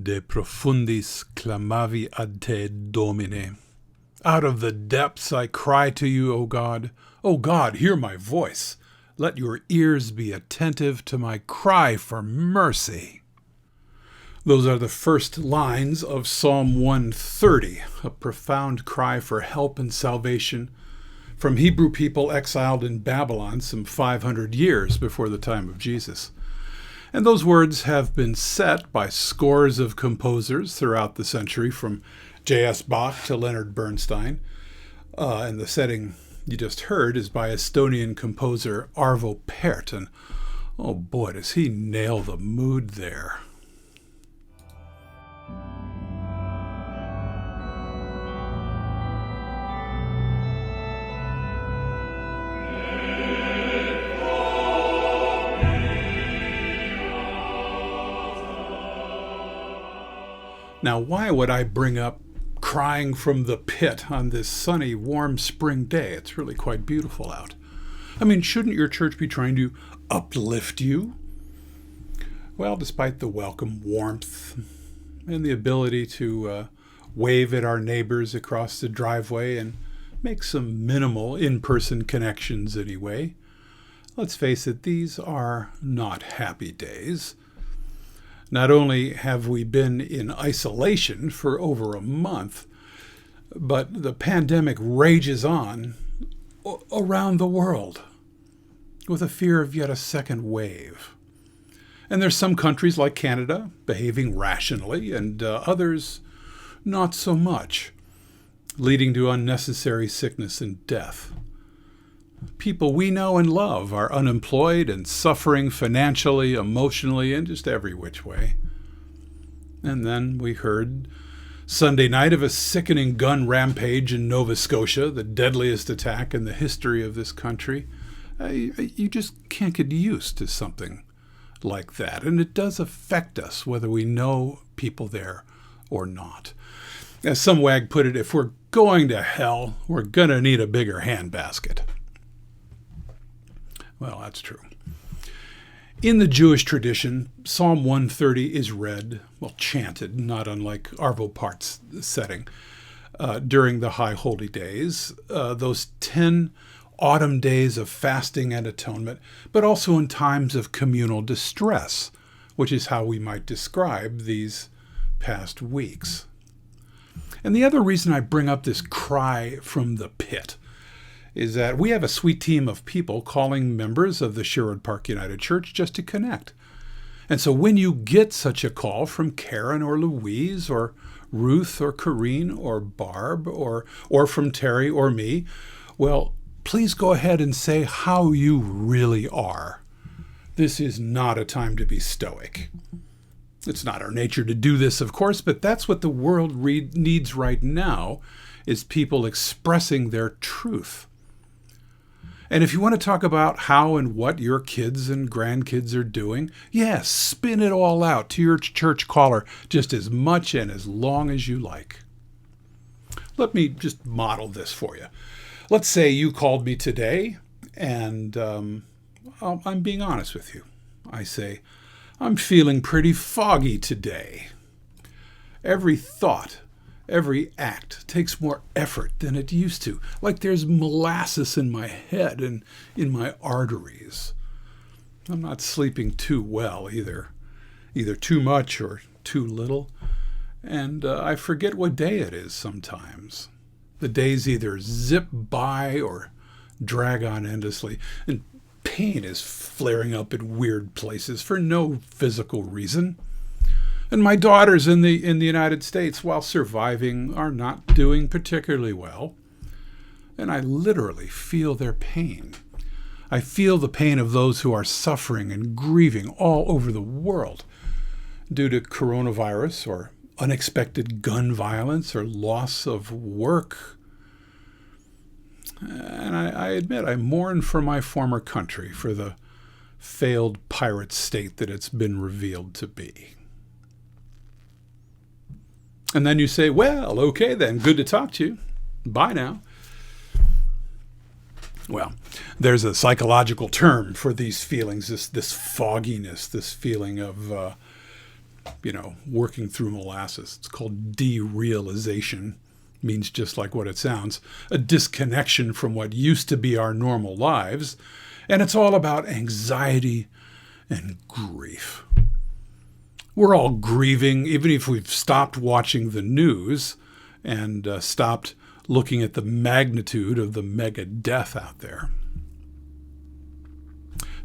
De profundis clamavi ad te, Domine. Out of the depths I cry to you, O God. O God, hear my voice. Let your ears be attentive to my cry for mercy. Those are the first lines of Psalm 130, a profound cry for help and salvation from Hebrew people exiled in Babylon some 500 years before the time of Jesus. And those words have been set by scores of composers throughout the century, from J.S. Bach to Leonard Bernstein. And the setting you just heard is by Estonian composer Arvo Pärt. And oh boy, does he nail the mood there. Now, why would I bring up crying from the pit on this sunny, warm spring day? It's really quite beautiful out. I mean, shouldn't your church be trying to uplift you? Well, despite the welcome warmth and the ability to wave at our neighbors across the driveway and make some minimal in-person connections anyway, let's face it, these are not happy days. Not only have we been in isolation for over a month, but the pandemic rages on around the world with a fear of yet a second wave. And there's some countries like Canada behaving rationally and others not so much, leading to unnecessary sickness and death. People we know and love are unemployed and suffering financially, emotionally, and just every which way. And then we heard Sunday night of a sickening gun rampage in Nova Scotia, the deadliest attack in the history of this country. You just can't get used to something like that. And it does affect us, whether we know people there or not. As some wag put it, if we're going to hell, we're going to need a bigger handbasket. Well, that's true. In the Jewish tradition, Psalm 130 is read, chanted, not unlike Arvo Pärt's setting, during the High Holy Days, those 10 autumn days of fasting and atonement, but also in times of communal distress, which is how we might describe these past weeks. And the other reason I bring up this cry from the pit is that we have a sweet team of people calling members of the Sherwood Park United Church just to connect. And so when you get such a call from Karen or Louise or Ruth or Corrine or Barb or from Terry or me, well, please go ahead and say how you really are. This is not a time to be stoic. It's not our nature to do this, of course, but that's what the world needs right now, is people expressing their truth. And if you want to talk about how and what your kids and grandkids are doing, yes, spin it all out to your church caller just as much and as long as you like. Let me just model this for you. Let's say you called me today, and I'm being honest with you. I say, I'm feeling pretty foggy today. Every thought, every act takes more effort than it used to. Like there's molasses in my head and in my arteries. I'm not sleeping too well either too much or too little. And I forget what day it is sometimes. The days either zip by or drag on endlessly. And pain is flaring up in weird places for no physical reason. And my daughters in the United States, while surviving, are not doing particularly well. And I literally feel their pain. I feel the pain of those who are suffering and grieving all over the world due to coronavirus or unexpected gun violence or loss of work. And I admit I mourn for my former country, for the failed pirate state that it's been revealed to be. And then you say, well, okay then, good to talk to you. Bye now. Well, there's a psychological term for these feelings, this fogginess, this feeling of working through molasses. It's called derealization. Means just like what it sounds, a disconnection from what used to be our normal lives. And it's all about anxiety and grief. We're all grieving, even if we've stopped watching the news and stopped looking at the magnitude of the mega death out there.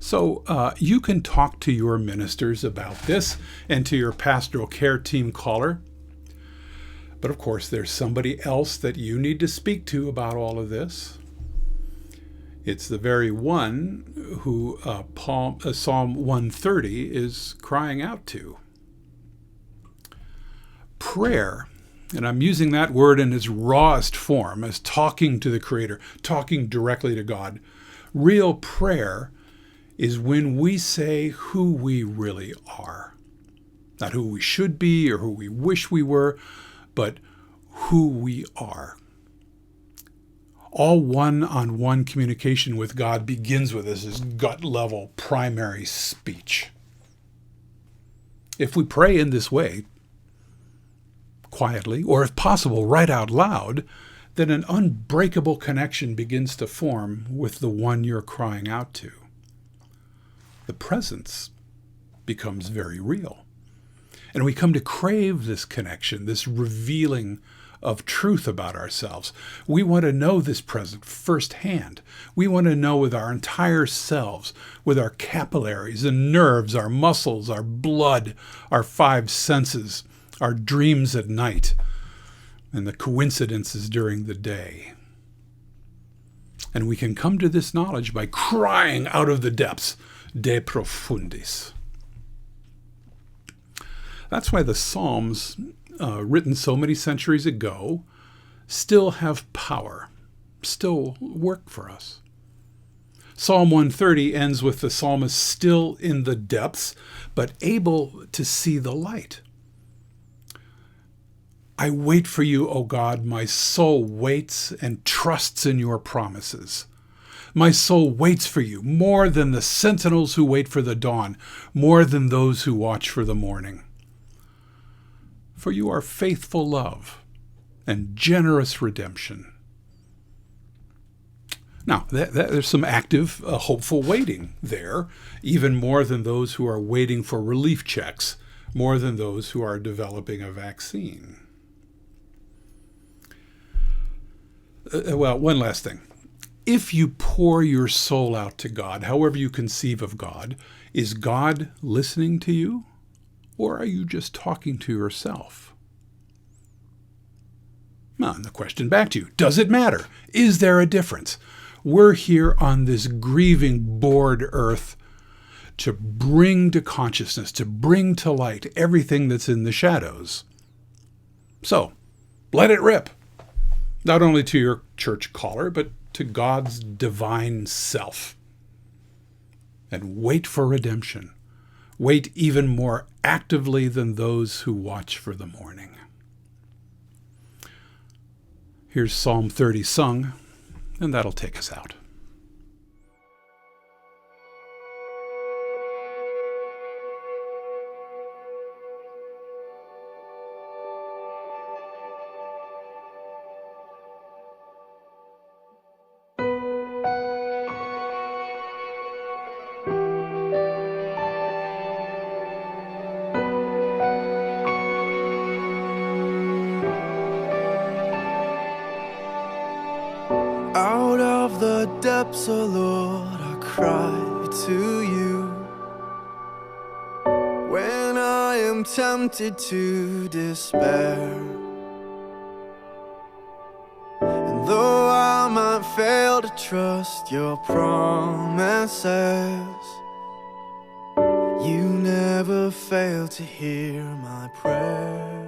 So you can talk to your ministers about this and to your pastoral care team caller. But of course, there's somebody else that you need to speak to about all of this. It's the very one who Psalm 130 is crying out to. Prayer, and I'm using that word in its rawest form as talking to the Creator, talking directly to God. Real prayer is when we say who we really are. Not who we should be or who we wish we were, but who we are. All one-on-one communication with God begins with this gut-level primary speech. If we pray in this way, quietly, or if possible, right out loud, then an unbreakable connection begins to form with the one you're crying out to. The presence becomes very real. And we come to crave this connection, this revealing of truth about ourselves. We want to know this presence firsthand. We want to know with our entire selves, with our capillaries and nerves, our muscles, our blood, our five senses, our dreams at night, and the coincidences during the day. And we can come to this knowledge by crying out of the depths, de profundis. That's why the Psalms, written so many centuries ago, still have power, still work for us. Psalm 130 ends with the psalmist still in the depths, but able to see the light. I wait for you, O God. My soul waits and trusts in your promises. My soul waits for you more than the sentinels who wait for the dawn, more than those who watch for the morning. For you are faithful love and generous redemption. Now, there's some active, hopeful waiting there, even more than those who are waiting for relief checks, more than those who are developing a vaccine. Well, one last thing. If you pour your soul out to God, however you conceive of God, is God listening to you? Or are you just talking to yourself? Well, and the question back to you, does it matter? Is there a difference? We're here on this grieving, bored earth to bring to consciousness, to bring to light everything that's in the shadows. So, let it rip. Not only to your church caller, but to God's divine self. And wait for redemption. Wait even more actively than those who watch for the morning. Here's Psalm 30 sung, and that'll take us out. Out of the depths, O Lord, I cry to you. When I am tempted to despair, and though I might fail to trust your promises, you never fail to hear my prayer.